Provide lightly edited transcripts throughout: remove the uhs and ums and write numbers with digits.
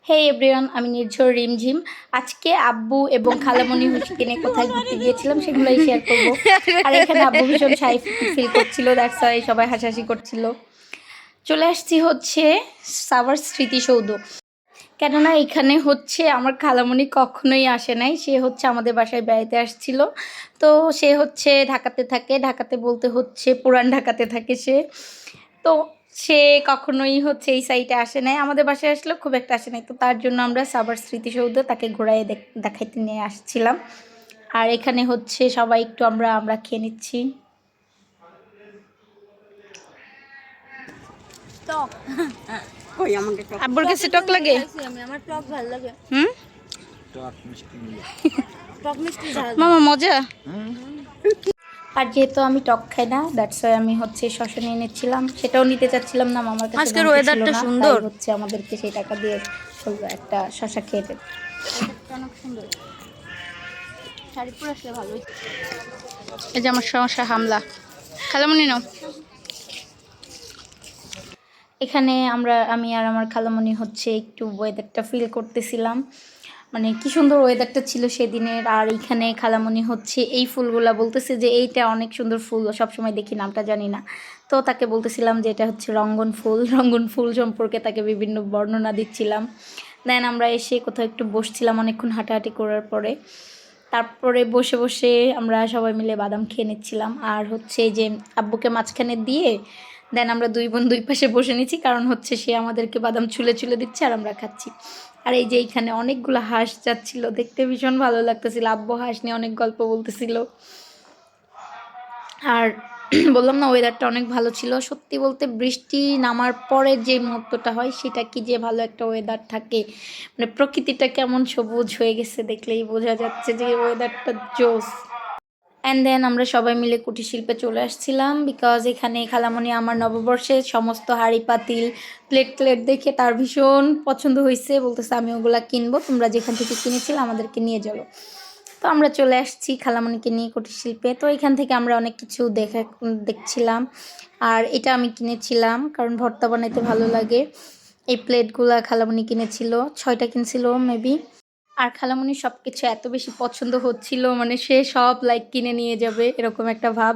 হে everyone, আমি নির্ঝর রিমঝিম। আজকে আব্বু এবং খালামণি হুসকে নিয়ে কোথায় ঘুরতে গিয়েছিলাম সেগুলোই শেয়ার করব। আর এখানে আব্বু ভীষণ শাই ফিল করছিল, দ্যাটস ওয়াই সবাই হাসাহাসি করছিল। চলে আসছি হচ্ছে সাভার স্মৃতিসৌধ, কেননা এখানে হচ্ছে আমার খালামণি কখনোই আসে নাই। সে হচ্ছে আমাদের বাসায় বেড়াতে আসছিল। তো সে হচ্ছে ঢাকাতে থাকে, ঢাকাতে বলতে হচ্ছে পুরান ঢাকাতে থাকে সে। তো সে কখনোই হচ্ছে এই সাইটে আসে নাই, আমাদের বাসায় আসলেও খুব একটা আসে নাই। তো তার জন্য আমরা সাভার স্মৃতিসৌধ তাকে ঘোরায় দেখাইতে নিয়ে আসছিলাম। আর এখানে হচ্ছে সবাই একটু আমরা খেয়ে নিচ্ছি। টক কই আমাকে টক আব্বুর কাছে টক লাগে? আমার টক ভালো লাগে। টক মিষ্টি মিলে টক মিষ্টি ঝাল। মামা মজা। আর যেহেতু আমি টক খাই না, দ্যাটস ওয়াই আমি হচ্ছে শসা নিয়ে নিচ্ছিলাম। সেটাও নিতে চাচ্ছিলাম না, মামার কাছে আজকের দাম ছিল ওয়েদারটা না, সুন্দর। তাই হচ্ছে আমাদেরকে সেই টাকা দিয়ে বললো একটা শসা খেয়ে দেবে। অনেক সুন্দর, শাড়ি পরে আসলে ভালো হইতো। এই যে আমার সমস্যা হামলা, খালামণি নাও। এখানে আমি আর আমার খালামণি হচ্ছে একটু ওয়েদারটা ফিল করতেছিলাম, মানে কি সুন্দর ওয়েদারটা ছিল সেদিনের। আর এইখানে খালামণি হচ্ছে এই ফুলগুলা বলতেছে যে এইটা অনেক সুন্দর ফুল, সবসময় দেখি নামটা জানি না। তো তাকে বলতেছিলাম যে এটা হচ্ছে রঙ্গন ফুল। রঙ্গন ফুল সম্পর্কে তাকে বিভিন্ন বর্ণনা দিচ্ছিলাম। দেন আমরা এসে কোথাও একটু বসছিলাম অনেকক্ষণ হাঁটাহাঁটি করার পরে। তারপরে বসে বসে আমরা সবাই মিলে বাদাম খেয়ে নিচ্ছিলাম। আর হচ্ছে এই যে আব্বুকে মাঝখানে দিয়ে দেন আমরা দুই বোন দুই পাশে বসে নিচ্ছি, কারণ হচ্ছে সে আমাদেরকে বাদাম ছুলে ছুলে দিচ্ছে আর আমরা খাচ্ছি। আর এই যে এইখানে অনেকগুলো হাঁস যাচ্ছিল, দেখতে ভীষণ ভালো লাগতেছিল। আব্বু হাঁস নিয়ে অনেক গল্প বলতেছিল। আর বললাম না, ওয়েদারটা অনেক ভালো ছিল। সত্যি বলতে বৃষ্টি নামার পরে যে মুহূর্তটা হয় সেটা কি যে ভালো একটা ওয়েদার থাকে, মানে প্রকৃতিটা কেমন সবুজ হয়ে গেছে দেখলেই বোঝা যাচ্ছে যে ওয়েদারটা জোস। অ্যান্ড দেন আমরা সবাই মিলে কুটির শিল্পে চলে আসছিলাম, বিকজ এখানে খালামণি আমার নববর্ষের সমস্ত হাঁড়ি পাতিল প্লেট দেখে তার ভীষণ পছন্দ হয়েছে, বলতেছে আমি ওগুলা কিনবো, তোমরা যেখান থেকে কিনেছিলে আমাদেরকে নিয়ে চলো। তো আমরা চলে আসছি খালামণিকে নিয়ে কুটির শিল্পে। তো এখান থেকে আমরা অনেক কিছু দেখছিলাম। আর এটা আমি কিনেছিলাম কারণ ভর্তা বানাইতে ভালো লাগে। এই প্লেটগুলা খালামণি কিনেছিল, 6টা কিনছিল মেবি। আর খালামণির সব কিছু এত বেশি পছন্দ হচ্ছিল, মানে সে সব কিনে নিয়ে যাবে এরকম একটা ভাব।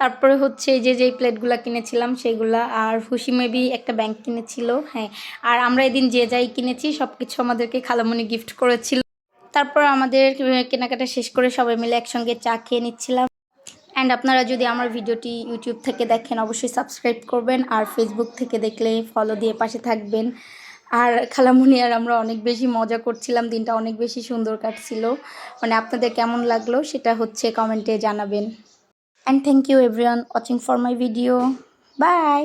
তারপরে হচ্ছে যেই প্লেটগুলো কিনেছিলাম সেগুলা, আর খুশি মেবি একটা ব্যাংক কিনেছিল। হ্যাঁ, আর আমরা এদিন যে যাই কিনেছি সব কিছু আমাদেরকে খালামণি গিফট করেছিল। তারপর আমাদের কেনাকাটা শেষ করে সবাই মিলে একসঙ্গে চা খেয়ে নিচ্ছিলাম। অ্যান্ড আপনারা যদি আমার ভিডিওটি ইউটিউব থেকে দেখেন অবশ্যই সাবস্ক্রাইব করবেন, আর ফেসবুক থেকে দেখলে ফলো দিয়ে পাশে থাকবেন। আর খালামণি আর আমরা অনেক বেশি মজা করছিলাম, দিনটা অনেক বেশি সুন্দর কাটছিল। মানে আপনাদের কেমন লাগলো সেটা হচ্ছে কমেন্টে জানাবেন। And thank you everyone watching for my video. By.